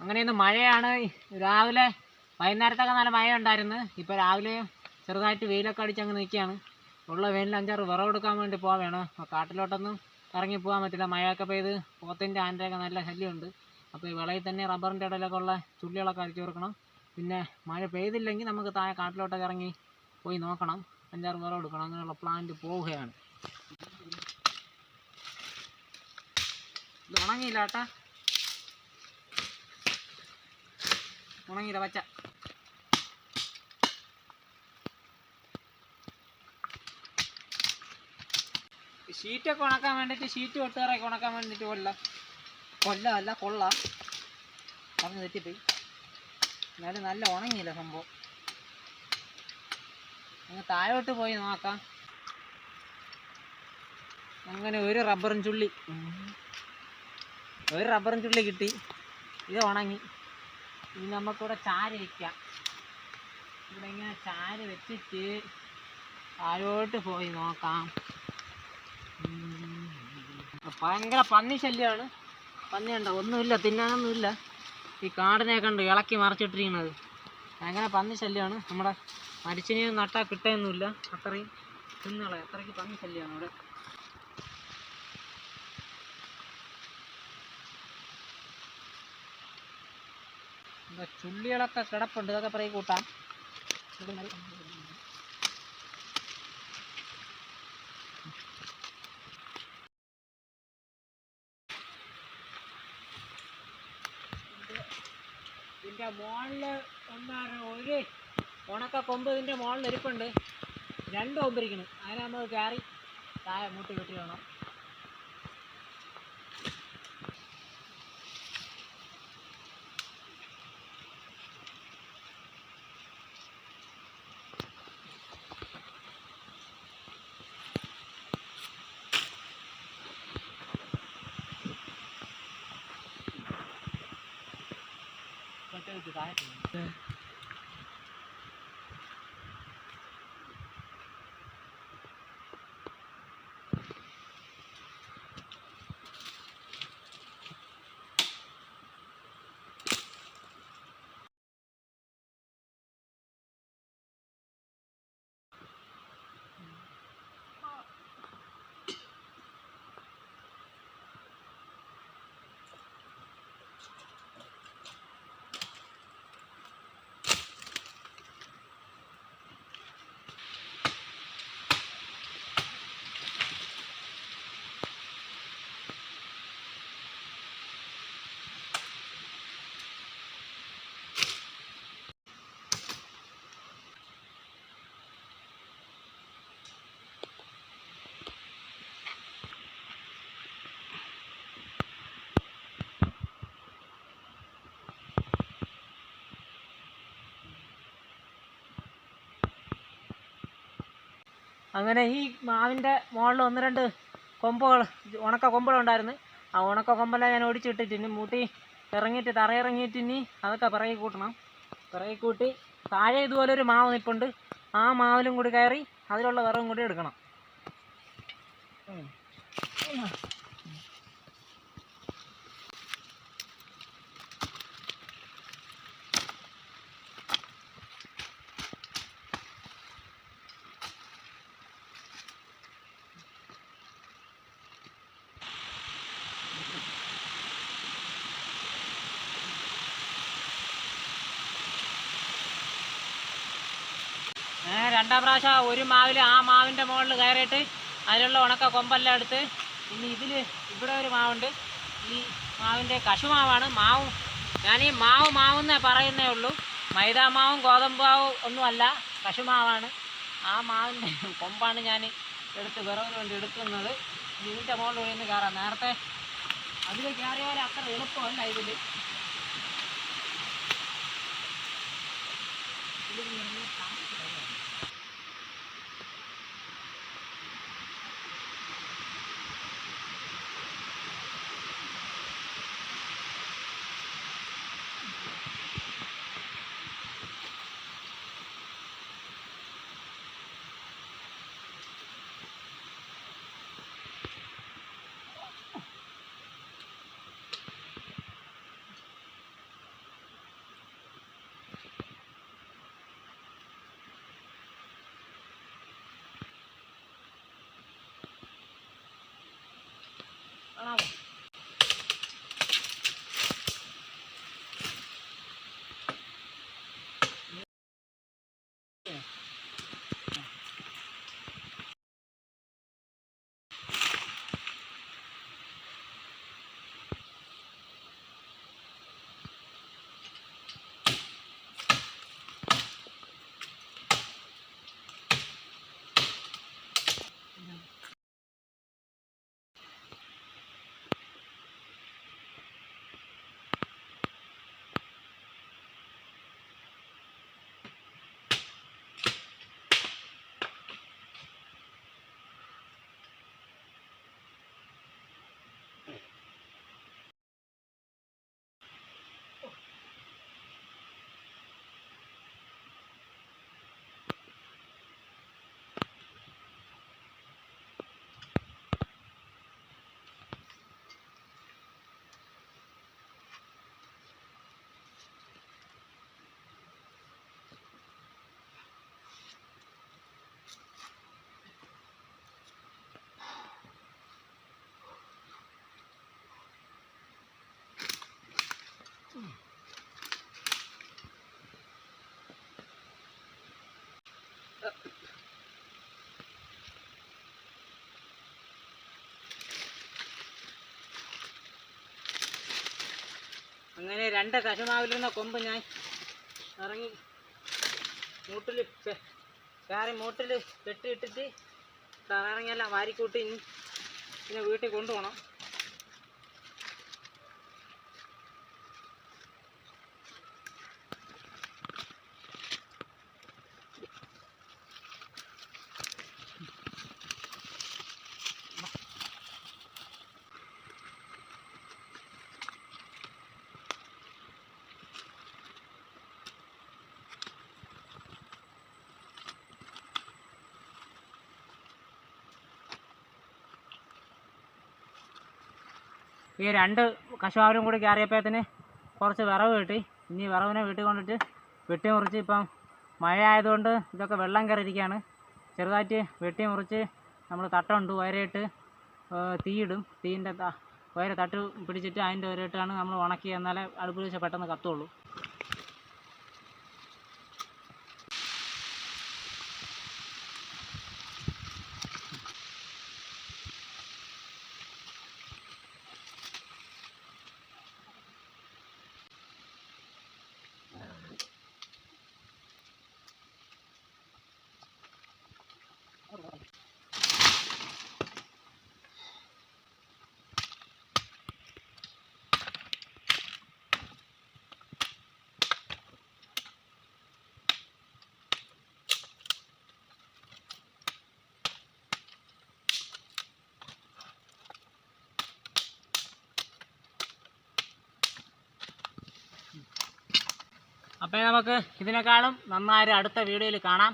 അങ്ങനെ ഇന്ന് മഴയാണ്. രാവിലെ വൈകുന്നേരത്തൊക്കെ നല്ല മഴ ഉണ്ടായിരുന്നു. ഇപ്പോൾ രാവിലെ ചെറുതായിട്ട് വെയിലൊക്കെ അടിച്ചങ്ങ് നിൽക്കുകയാണ്. ഉള്ള വെയിലിൽ 5-6 വിറവെടുക്കാൻ വേണ്ടി പോവുകയാണ്. കാട്ടിലോട്ടൊന്നും ഇറങ്ങി പോകാൻ പറ്റില്ല. മഴയൊക്കെ പെയ്ത് പോത്തിൻ്റെ ആൻ്റെയൊക്കെ നല്ല ശല്യമുണ്ട്. അപ്പോൾ ഈ വിളയിൽ തന്നെ റബ്ബറിൻ്റെ ഇടയിലൊക്കെ ഉള്ള ചുള്ളികളൊക്കെ അടിച്ചു കൊടുക്കണം. പിന്നെ മഴ പെയ്തില്ലെങ്കിൽ നമുക്ക് താഴെ കാട്ടിലോട്ടൊക്കെ ഇറങ്ങി പോയി നോക്കണം. 5-6 വിറവെടുക്കണം. അങ്ങനെയുള്ള പ്ലാന്റ് പോവുകയാണ്. ഇത് ഉണങ്ങിയില്ല കേട്ടാ, ഉണങ്ങിയില്ല പച്ച. ഷീറ്റൊക്കെ ഉണക്കാൻ വേണ്ടിയിട്ട്, ഷീറ്റ് വെട്ടുകാരൊക്കെ ഉണക്കാൻ വേണ്ടിയിട്ട് കൊല്ലമല്ല കൊള്ള പറഞ്ഞ് തെറ്റിപ്പോയി. എന്നാലും നല്ല ഉണങ്ങിയില്ല സംഭവം. അങ്ങ് താഴോട്ട് പോയി നോക്കാം. അങ്ങനെ ഒരു റബ്ബറും ചുള്ളി കിട്ടി. ഇത് ഉണങ്ങി. ഇത് നമുക്കിവിടെ ചാര് വയ്ക്കാം. ഇവിടെ ഇങ്ങനെ ചാര് വെച്ചിട്ട് താഴോട്ട് പോയി നോക്കാം. ഭയങ്കര പന്നി ശല്യമാണ്. പന്നി ഉണ്ടോ? ഒന്നുമില്ല, തിന്നാനൊന്നുമില്ല. ഈ കാടിനെ കണ്ട് ഇളക്കി മറിച്ചിട്ടിരിക്കുന്നത്. ഭയങ്കര പന്നി ശല്യമാണ്. നമ്മുടെ മരിച്ചിനെയും നട്ടാൽ കിട്ടുകയൊന്നുമില്ല. അത്രയും തിന്നുകളെ, അത്രയ്ക്ക് പന്നി ശല്യമാണ് ഇവിടെ. എന്താ ചുള്ളികളൊക്കെ കിടപ്പുണ്ട്. ഇതൊക്കെ പറയും കൂട്ടാം. ഇതിൻ്റെ മുകളിൽ ഒരു ഉണക്ക കൊമ്പ് ഇതിൻ്റെ മുകളിൽ ഇരിപ്പുണ്ട്. 2 കൊമ്പിരിക്കണം. അതിനെ നമുക്ക് കയറി താഴെ മൂട്ടി കെട്ടി വേണം. താഴെ അങ്ങനെ ഈ മാവിൻ്റെ മുകളിൽ 1-2 കൊമ്പുകൾ, ഉണക്ക കൊമ്പുകളുണ്ടായിരുന്നു. ആ ഉണക്ക കൊമ്പെല്ലാം ഞാൻ ഒടിച്ചിട്ടിട്ട് ഇനി മൂട്ടി ഇറങ്ങിയിട്ട് തറയിറങ്ങിയിട്ട് ഇനി അതൊക്കെ പിറകി കൂട്ടണം. പിറകി കൂട്ടി താഴെ ഇതുപോലെ ഒരു മാവ് നിൽപ്പുണ്ട്. ആ മാവിലും കൂടി കയറി അതിലുള്ള വിറകും കൂടി എടുക്കണം. രണ്ടാം പ്രാവശ്യം ഒരു മാവിൽ ആ മാവിൻ്റെ മുകളിൽ കയറിയിട്ട് അതിലുള്ള ഉണക്ക കൊമ്പെല്ലാം എടുത്ത് ഇനി ഇവിടെ ഒരു മാവുണ്ട്. ഈ മാവിൻ്റെ കശുമാവാണ്. ഞാൻ ഈ മാവെന്നേ പറയുന്നേ ഉള്ളൂ. മൈദാമാവും ഗോതമ്പാവും ഒന്നുമല്ല, കശുമാവാണ്. ആ മാവിൻ്റെ കൊമ്പാണ് ഞാൻ വിറവിന് വേണ്ടി എടുക്കുന്നത്. ഇതിൻ്റെ മുകളിൽ നിന്ന് കയറാം. നേരത്തെ അതിൽ കയറിയാൽ അത്ര എളുപ്പമല്ല. ഇതിൽ കാണാമോ? അങ്ങനെ 2 കശുമാവിലിരുന്ന കൊമ്പ് ഞാൻ ഇറങ്ങി മൂട്ടിൽ മൂട്ടിൽ കെട്ടിയിട്ടിട്ട് ഇറങ്ങിയെല്ലാം വാരിക്കൂട്ടി പിന്നെ വീട്ടിൽ കൊണ്ടുപോകണം. ഈ 2 കശുമാവിലും കൂടി കയറിയപ്പോഴത്തേന് കുറച്ച് വിറവ് കിട്ടി. ഇനി വിറവിനെ വീട്ടിൽ കൊണ്ടിട്ട് വെട്ടി മുറിച്ച്, ഇപ്പം മഴ ആയതുകൊണ്ട് ഇതൊക്കെ വെള്ളം കയറിയിരിക്കുകയാണ്. ചെറുതായിട്ട് വെട്ടി മുറിച്ച് നമ്മൾ തട്ടുണ്ട് വയറിയിട്ട് തീയിടും. തീയിൻ്റെ വയറ് തട്ട് പിടിച്ചിട്ട് അതിൻ്റെ വയറിട്ടാണ് നമ്മൾ ഉണക്കി, എന്നാലേ അടുപ്പിൽ വെച്ചാൽ പെട്ടെന്ന് കത്തുള്ളൂ. അപ്പോൾ നമുക്ക് ഇതിനേക്കാളും നന്നായി അടുത്ത വീഡിയോയിൽ കാണാം.